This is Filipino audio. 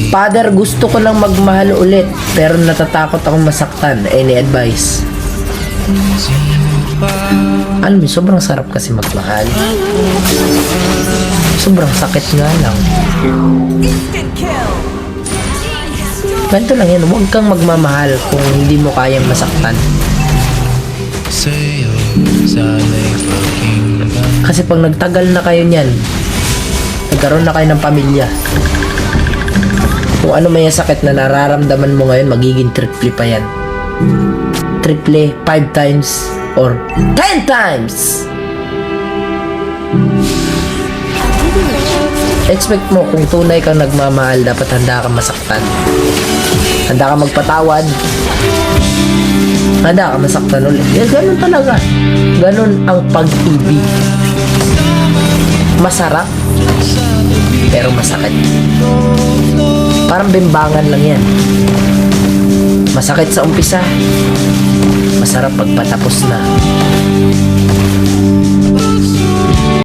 Father, gusto ko lang magmahal ulit, pero natatakot akong masaktan. Any advice? Alam mo, sobrang sarap kasi magmahal. Sobrang sakit nga lang. Ganito lang yan, huwag kang magmamahal kung hindi mo kayang masaktan. Kasi pag nagtagal na kayo niyan, nagkaroon na kayo ng pamilya, kung ano may sakit na nararamdaman mo ngayon, magiging triple pa yan. Triple, 5 times, or 10 times! Expect mo, kung tunay kang nagmamahal, dapat handa kang masaktan. Handa kang magpatawad. Handa kang masaktan ulit. Ganun talaga. Ganun ang pag-ibig. Masarap, pero masakit. Parang bimbangan lang yan. Masakit sa umpisa, masarap pagpatapos na.